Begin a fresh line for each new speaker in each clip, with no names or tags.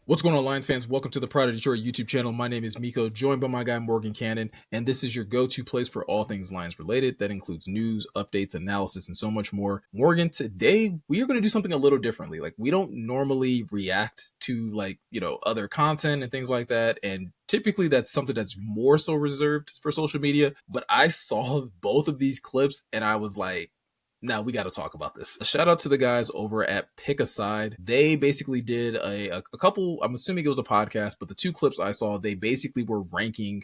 What's going on, Lions fans? Welcome to the Pride of Detroit YouTube channel. My name is Miko, joined by my guy Morgan Cannon, and this is your go-to place for all things Lions related. That includes news, updates, analysis, and so much more. Morgan, today we are going to do something a little differently. Like, we don't normally react to other content and things like that, and typically that's something that's more so reserved for social media. But I saw both of these clips, and I was like, now we got to talk about this. A shout out to the guys over at Pick a Side. They basically did a couple, I'm assuming it was a podcast, but the two clips I saw, they basically were ranking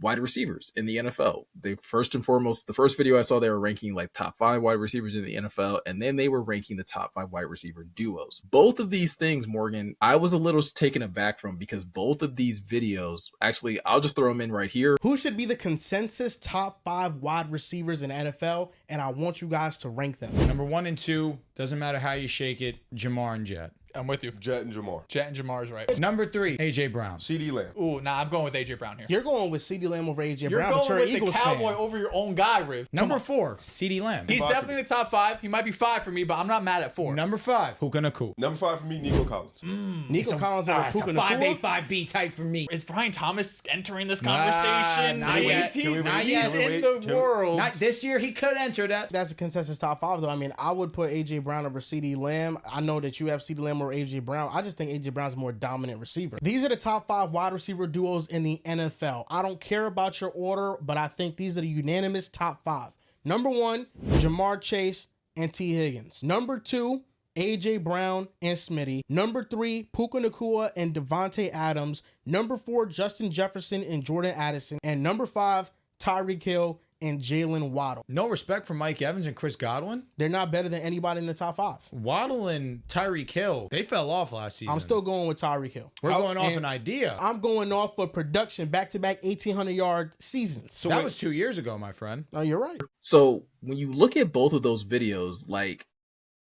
wide receivers in the NFL. They first and foremost, the first video I saw, they were ranking like top 5 wide receivers in the NFL, and then they were ranking the top 5 wide receiver duos. Both of these things, Morgan, I was a little taken aback from, because both of these videos, actually, I'll just throw them in right here.
Who should be the consensus top 5 wide receivers in NFL? And I want you guys to rank them.
Number 1 and 2, doesn't matter how you shake it, Jamar and Jet.
I'm with you.
Jet and Jamar.
Jet and Jamar's right.
Number 3, A.J. Brown.
CeeDee Lamb.
Ooh, nah, I'm going with A.J. Brown here.
You're going with CeeDee Lamb over AJ
You're
Brown,
going
but you're
with
an Eagles
the Cowboy
fan.
over your own guy, Riv.
Number 4, CeeDee Lamb.
He's definitely the top 5. He might be 5 for me, but I'm not mad at 4.
Number 5, Puka Nacua.
Number 5 for me, Nico Collins.
Nico Collins over
It's a
Puka
5A,
Nacua.
5B type for me.
Is Brian Thomas entering this conversation?
not yet.
He's
Not yet.
in the world.
Not this year, he could enter that.
That's a consensus top 5, though. I mean, I would put AJ Brown over CeeDee Lamb. I know that you have CeeDee Lamb over AJ Brown. I just think AJ Brown's a more dominant receiver. These are the top 5 wide receiver duos in the NFL. I don't care about your order, but I think these are the unanimous top 5. Number 1, Jamar Chase and T. Higgins. Number 2, AJ Brown and Smitty. Number 3, Puka Nacua and Devontae Adams. Number 4, Justin Jefferson and Jordan Addison. And number 5, Tyreek Hill and Jalen Waddle.
No respect for Mike Evans and Chris Godwin.
They're not better than anybody in the top 5.
Waddle and Tyreek Hill, they fell off last season.
I'm still going with Tyreek Hill.
We're going off
And
an idea.
I'm going off of production, back-to-back 1,800-yard seasons. So
That was 2 years ago, my friend.
oh, you're right.
So when you look at both of those videos, like,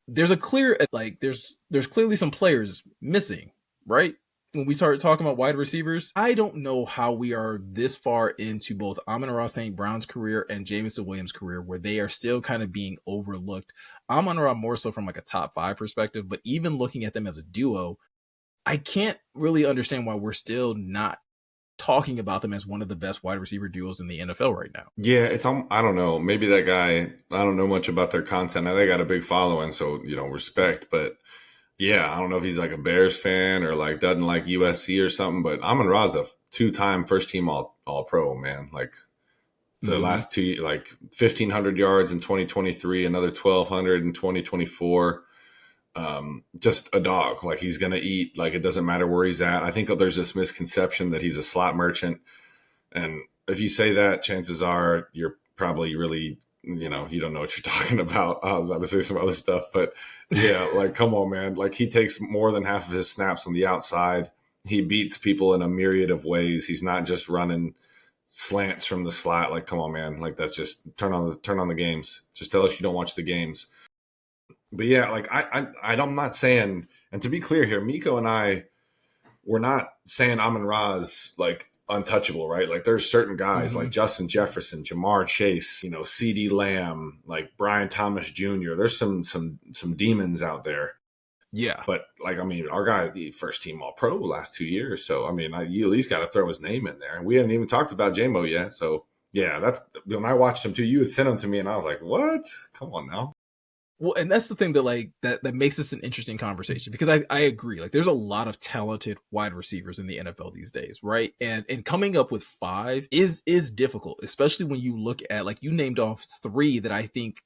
there's a clear, like, there's clearly some players missing, right? When we start talking about wide receivers, I don't know how we are this far into both Amon-Ra St. Brown's career and Jameson Williams' career where they are still kind of being overlooked. Amon-Ra more so from like a top 5 perspective, but even looking at them as a duo, I can't really understand why we're still not talking about them as one of the best wide receiver duos in the NFL right now.
Yeah, I don't know. Maybe that guy, I don't know much about their content. Now they got a big following, so, respect. But yeah, I don't know if he's like a Bears fan or like doesn't like USC or something. But Amon-Ra's a 2-time first team all pro, man. Like the last 2, like 1,500 yards in 2023, another 1,200 in 2024. Just a dog. Like he's gonna eat. Like it doesn't matter where he's at. I think there's this misconception that he's a slot merchant, and if you say that, chances are you're probably really, you don't know what you're talking about. I was about to say some other stuff, but yeah, like come on, man. Like he takes more than half of his snaps on the outside. He beats people in a myriad of ways. He's not just running slants from the slot. Like come on, man. Like that's just turn on the games. Just tell us you don't watch the games. But yeah, like I'm not saying, and to be clear here, Miko and I, we're not saying Amon-Ra's like untouchable, right? Like there's certain guys like Justin Jefferson, Jamar Chase, CeeDee Lamb, like Brian Thomas Jr. There's some demons out there.
Yeah.
But like, I mean, our guy, the first team all pro last 2 years. So, I mean, you at least got to throw his name in there. And we haven't even talked about JMO yet. So yeah, that's when I watched him too, you had sent him to me and I was like, what? Come on now.
Well, and that's the thing that makes this an interesting conversation, because I agree. Like there's a lot of talented wide receivers in the NFL these days, right? And coming up with 5 is difficult, especially when you look at, like, you named off 3 that I think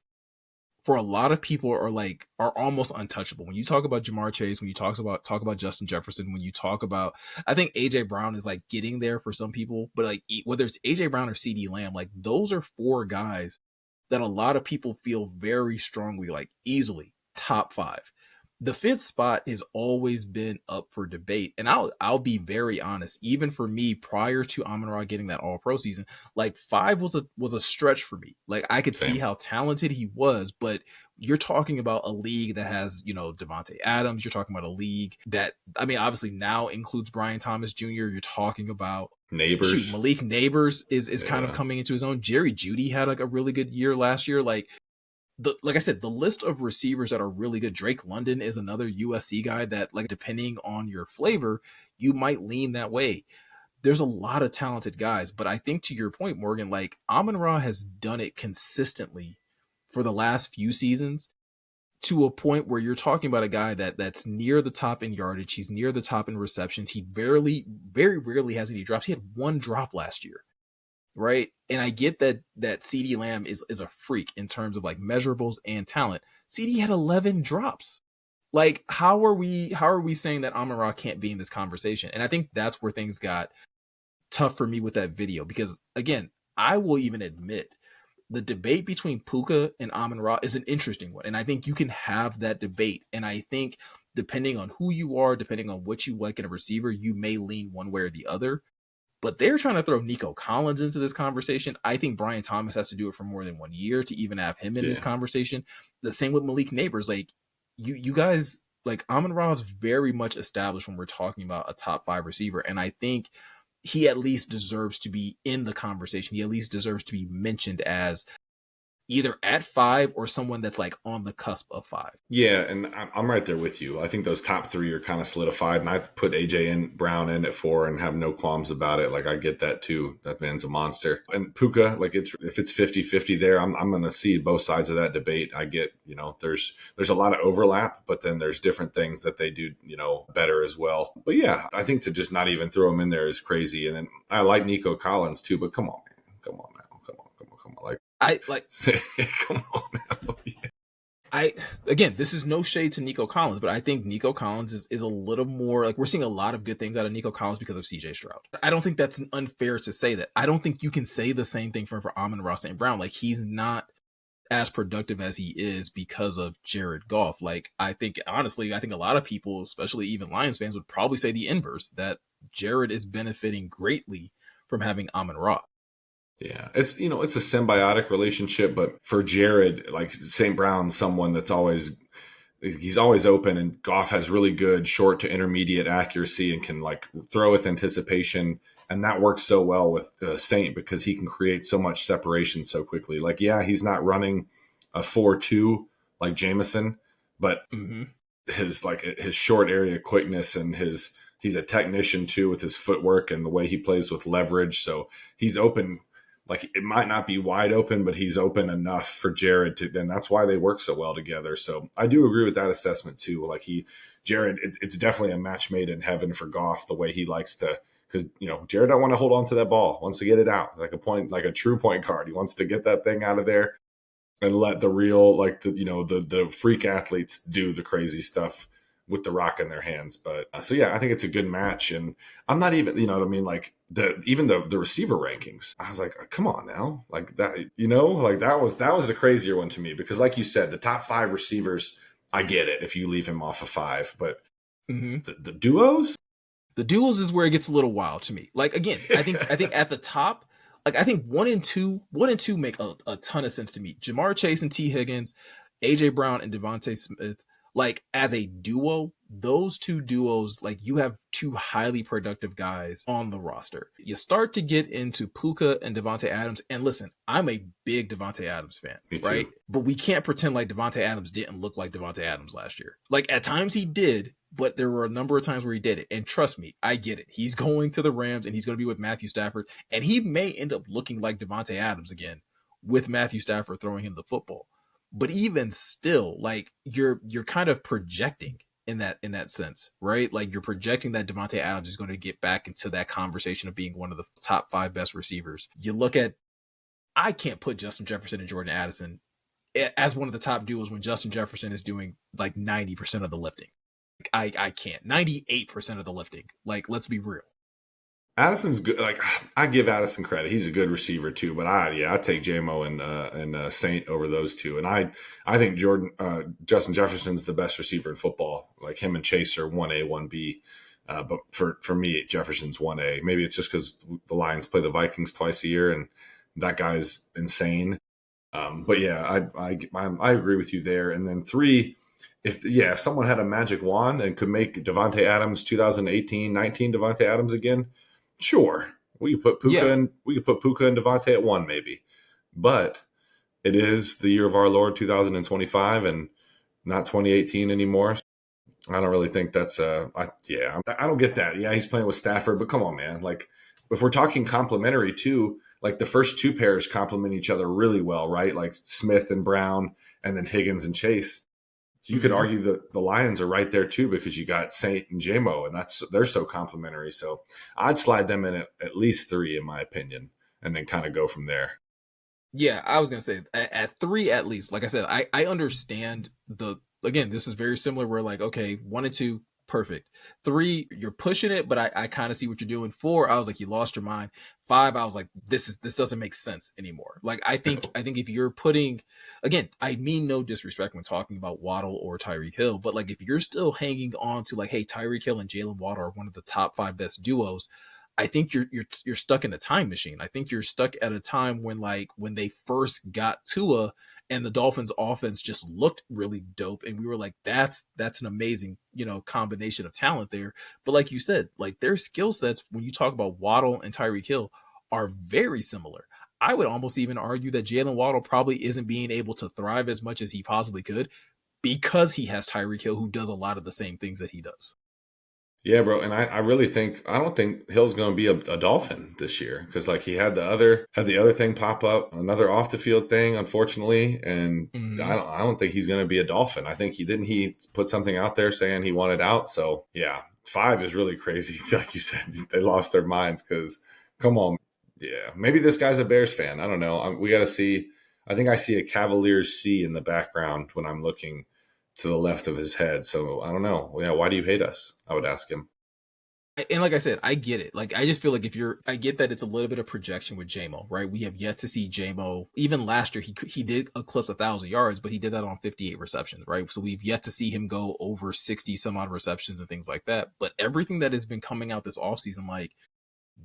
for a lot of people are almost untouchable. When you talk about Jamar Chase, when you talk about Justin Jefferson, when you talk about, I think AJ Brown is like getting there for some people, but like whether it's AJ Brown or CeeDee Lamb, like those are 4 guys that a lot of people feel very strongly, like easily top 5. The 5th spot has always been up for debate. And I'll be very honest, even for me, prior to Amon-Ra getting that all pro season, like 5 was a stretch for me. Like I could see how talented he was, but you're talking about a league that has, Devontae Adams. You're talking about a league that, I mean, obviously now includes Brian Thomas Jr. You're talking about
Neighbors.
Malik Neighbors is kind of coming into his own. Jerry Jeudy had like a really good year last year. Like like I said, the list of receivers that are really good. Drake London is another USC guy that, like, depending on your flavor, you might lean that way. There's a lot of talented guys, but I think to your point, Morgan, like Amon-Ra has done it consistently for the last few seasons to a point where you're talking about a guy that's near the top in yardage. He's near the top in receptions. He very rarely has any drops. He had one drop last year, right? And I get that CeeDee Lamb is a freak in terms of like measurables and talent. CeeDee had 11 drops. Like, how are we saying that Amon-Ra can't be in this conversation? And I think that's where things got tough for me with that video, because again, I will even admit the debate between Puka and Amon-Ra is an interesting one. And I think you can have that debate. And I think depending on who you are, depending on what you like in a receiver, you may lean one way or the other. But they're trying to throw Nico Collins into this conversation. I think Brian Thomas has to do it for more than 1 year to even have him in this conversation. The same with Malik Neighbors. Like, you guys, like, Amon-Ra is very much established when we're talking about a top 5 receiver. And I think he at least deserves to be in the conversation. He at least deserves to be mentioned as either at 5 or someone that's like on the cusp of 5.
Yeah, and I'm right there with you. I think those top 3 are kind of solidified, and I put AJ Brown in at 4 and have no qualms about it. Like, I get that too. That man's a monster. And Puka, like, if it's 50-50 there, I'm going to see both sides of that debate. I get, there's a lot of overlap, but then there's different things that they do, better as well. But yeah, I think to just not even throw him in there is crazy. And then I like Nico Collins too, but come on, man. Come on now. Come on now. Yeah.
Again, this is no shade to Nico Collins, but I think Nico Collins is a little more like, we're seeing a lot of good things out of Nico Collins because of CJ Stroud. I don't think that's unfair to say that. I don't think you can say the same thing for Amon-Ra St. Brown. Like, he's not as productive as he is because of Jared Goff. Like, honestly, I think a lot of people, especially even Lions fans, would probably say the inverse, that Jared is benefiting greatly from having Amon-Ra.
Yeah, it's a symbiotic relationship, but for Jared, like, St. Brown's someone that's he's always open, and Goff has really good short to intermediate accuracy and can like throw with anticipation, and that works so well with Saint because he can create so much separation so quickly. Like, yeah, he's not running a 4-2 like Jameson, but his short area quickness and he's a technician too with his footwork and the way he plays with leverage. So he's open. Like, it might not be wide open, but he's open enough for Jared and that's why they work so well together. So I do agree with that assessment too. Like, Jared, it's definitely a match made in heaven for Goff, the way he likes to, because, Jared don't want to hold on to that ball, wants to get it out like a true point guard. He wants to get that thing out of there and let the real, like, the freak athletes do the crazy stuff with the rock in their hands. But so yeah, I think it's a good match, and I'm not even, like the receiver rankings, I was like, come on now, like that, like that was the crazier one to me, because like you said, the top 5 receivers, I get it if you leave him off of 5, but the duos is where it gets a little wild to me. Like, again, I think at the top, like, I think 1 and 2 make a ton of sense to me. Jamar Chase and T. Higgins, AJ Brown and Devontae Smith. Like, as a duo, those 2 duos, like, you have 2 highly productive guys on the roster. You start to get into Puka and Devontae Adams. And listen, I'm a big Devontae Adams fan, right? But we can't pretend like Devontae Adams didn't look like Devontae Adams last year. Like, at times he did, but there were a number of times where he did it. And trust me, I get it. He's going to the Rams and he's going to be with Matthew Stafford. And he may end up looking like Devontae Adams again with Matthew Stafford throwing him the football. But even still, like, you're kind of projecting in that sense, right? Like, you're projecting that Devontae Adams is going to get back into that conversation of being one of the top 5 best receivers. You look at, I can't put Justin Jefferson and Jordan Addison as one of the top duos when Justin Jefferson is doing like 90% of the lifting. Like, I can't. 98% of the lifting. Like, let's be real. Addison's good. Like, I give Addison credit; he's a good receiver too. But I take JMO and Saint over those 2. And I think Justin Jefferson's the best receiver in football. Like, him and Chase are 1A, 1B. But for me, Jefferson's 1A. Maybe it's just because the Lions play the Vikings twice a year, and that guy's insane. But yeah, I agree with you there. And then 3. If someone had a magic wand and could make Devontae Adams 2018-19 Devontae Adams again, sure, we could put Puka and Devontae at 1 maybe, but it is the year of our Lord 2025 and not 2018 anymore. I don't really think that's I don't get that. Yeah, he's playing with Stafford, but come on, man. Like, if we're talking complimentary too, like the first two pairs complement each other really well, right? Like Smith and Brown, and then Higgins and Chase. You could argue that the Lions are right there too, because you got Saint and JMO, and they're so complimentary. So I'd slide them in at least 3, in my opinion, and then kind of go from there.
Yeah, I was gonna say at 3 at least. Like I said, I understand again, this is very similar where like, okay, 1 and 2, perfect. 3, you're pushing it, but I kind of see what you're doing. 4, I was like, you lost your mind. 5, I was like, this doesn't make sense anymore. Like I think if you're putting, again, I mean no disrespect when talking about Waddle or Tyreek Hill, but like if you're still hanging on to like, hey, Tyreek Hill and Jalen Waddle are one of the top 5 best duos, I think you're stuck in a time machine. I think you're stuck at a time when they first got Tua and the Dolphins offense just looked really dope, and we were like, that's an amazing, combination of talent there. But like you said, like their skill sets when you talk about Waddle and Tyreek Hill are very similar. I would almost even argue that Jalen Waddle probably isn't being able to thrive as much as he possibly could because he has Tyreek Hill, who does a lot of the same things that he does.
Yeah, bro, and I really think I don't think Hill's going to be a Dolphin this year, because like he had the other thing pop up, another off the field thing, unfortunately, and I don't think he's going to be a Dolphin. I think he put something out there saying he wanted out. So yeah, 5 is really crazy. Like you said, they lost their minds because come on, yeah, maybe this guy's a Bears fan. I don't know. We got to see. I think I see a Cavaliers C in the background when I'm looking to the left of his head. So I don't know. Yeah, why do you hate us? I would ask him.
And like I said, I get it. Like, I just feel like I get that it's a little bit of projection with JMO, right? We have yet to see JMO. Even last year, he did eclipse 1,000 yards, but he did that on 58 receptions, right? So we've yet to see him go over 60 some odd receptions and things like that. But everything that has been coming out this offseason, like,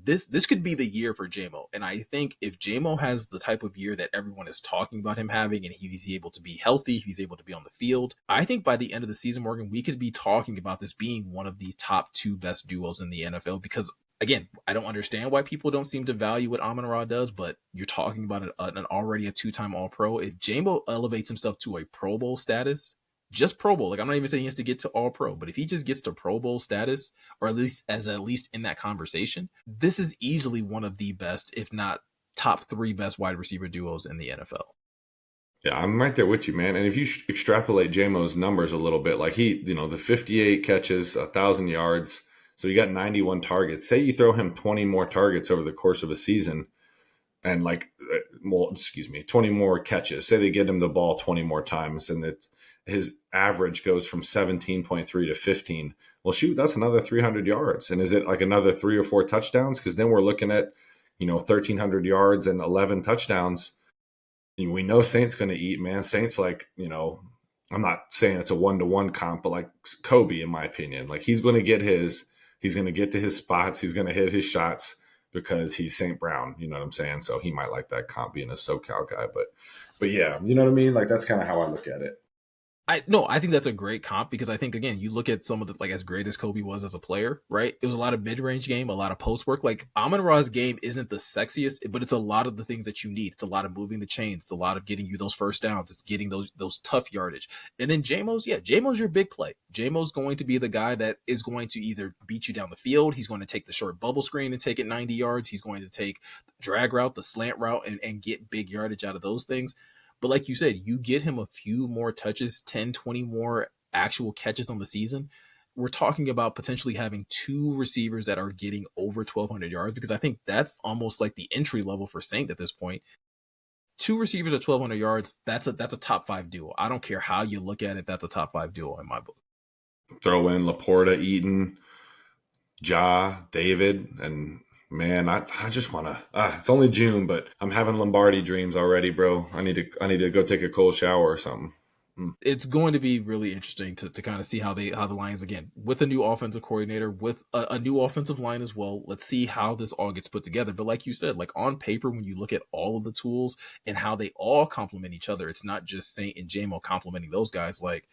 this could be the year for JMO. And I think if JMO has the type of year that everyone is talking about him having, and he's able to be healthy, he's able to be on the field, I think by the end of the season, Morgan, we could be talking about this being one of the top 2 best duos in the NFL. Because again, I don't understand why people don't seem to value what Amon-Ra does, but you're talking about an already a 2-time All-Pro. If JMO elevates himself to a Pro Bowl status, just Pro Bowl, like I'm not even saying he has to get to All Pro, but if he just gets to Pro Bowl status, or at least in that conversation, this is easily one of the best, if not top 3 best wide receiver duos in the NFL.
Yeah, I'm right there with you, man. And if you extrapolate JMO's numbers a little bit, like the 58 catches, 1,000 yards, so you got 91 targets. Say you throw him 20 more targets over the course of a season, and 20 more catches. Say they get him the ball 20 more times, and that his average goes from 17.3 to 15. Well, shoot, that's another 300 yards. And is it like another 3 or 4 touchdowns? Because then we're looking at, 1,300 yards and 11 touchdowns. We know Saint's going to eat, man. Saint's like, I'm not saying it's a 1-to-1 comp, but like Kobe, in my opinion, like he's going to get to his spots. He's going to hit his shots because he's St. Brown. You know what I'm saying? So he might like that comp, being a SoCal guy, but yeah, you know what I mean? Like that's kind of how I look at it.
I think that's a great comp, because I think, again, you look at some of the, like, as great as Kobe was as a player, right? It was a lot of mid-range game, a lot of post work. Like, Amon-Ra's game isn't the sexiest, but it's a lot of the things that you need. It's a lot of moving the chains. It's a lot of getting you those first downs. It's getting those tough yardage. And then JMO's your big play. JMO's going to be the guy that is going to either beat you down the field. He's going to take the short bubble screen and take it 90 yards. He's going to take the drag route, the slant route, and get big yardage out of those things. But like you said, you get him a few more touches, 10, 20 more actual catches on the season. We're talking about potentially having 2 receivers that are getting over 1,200 yards, because I think that's almost like the entry level for Saint at this point. 2 receivers at 1,200 yards, that's a top 5 duo. I don't care how you look at it. That's a top 5 duo in my book.
Throw in Laporta, Eaton, Ja, David, and man, I just want to. It's only June, but I'm having Lombardi dreams already, bro. I need to go take a cold shower or something.
It's going to be really interesting to kind of see how the Lions, again, with a new offensive coordinator, with a new offensive line as well. Let's see how this all gets put together. But like you said, like on paper, when you look at all of the tools and how they all complement each other, it's not just Saint and JMO complementing those guys. Like,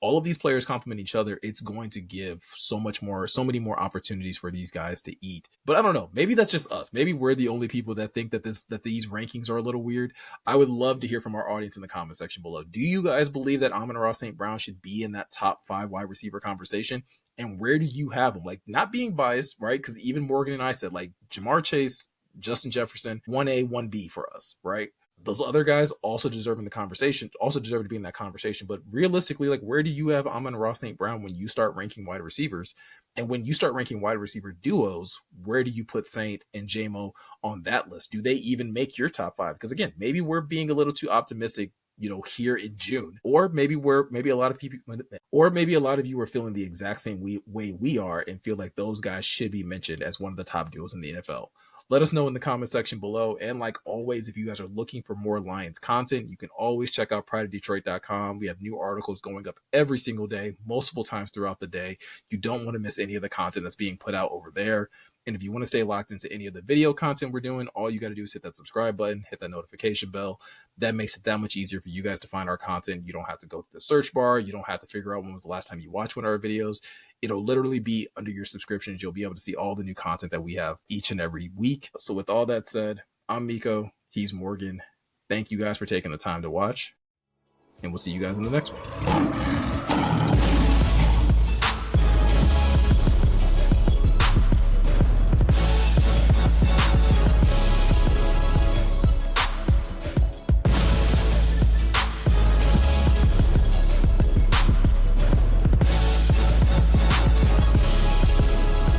all of these players complement each other, it's going to give so many more opportunities for these guys to eat. But I don't know, maybe that's just us. Maybe we're the only people that think that these rankings are a little weird. I would love to hear from our audience in the comment section below. Do you guys believe that Amon-Ra St. Brown should be in that top 5 wide receiver conversation? And where do you have him? Like, not being biased, right? Because even Morgan and I said, like, Jamar Chase, Justin Jefferson, 1A, 1B for us, right? Those other guys also deserve to be in that conversation. But realistically, like, where do you have Amon-Ra St. Brown when you start ranking wide receivers? And when you start ranking wide receiver duos, where do you put Saint and JMO on that list? Do they even make your top 5? Because again, maybe we're being a little too optimistic, here in June, or maybe a lot of you are feeling the exact same way we are and feel like those guys should be mentioned as one of the top duos in the NFL. Let us know in the comment section below. And like always, if you guys are looking for more Lions content, you can always check out prideofdetroit.com. We have new articles going up every single day, multiple times throughout the day. You don't want to miss any of the content that's being put out over there. And if you want to stay locked into any of the video content we're doing, all you got to do is hit that subscribe button, hit that notification bell. That makes it that much easier for you guys to find our content. You don't have to go to the search bar. You don't have to figure out when was the last time you watched one of our videos. It'll literally be under your subscriptions. You'll be able to see all the new content that we have each and every week. So with all that said, I'm Miko. He's Morgan. Thank you guys for taking the time to watch. And we'll see you guys in the next one.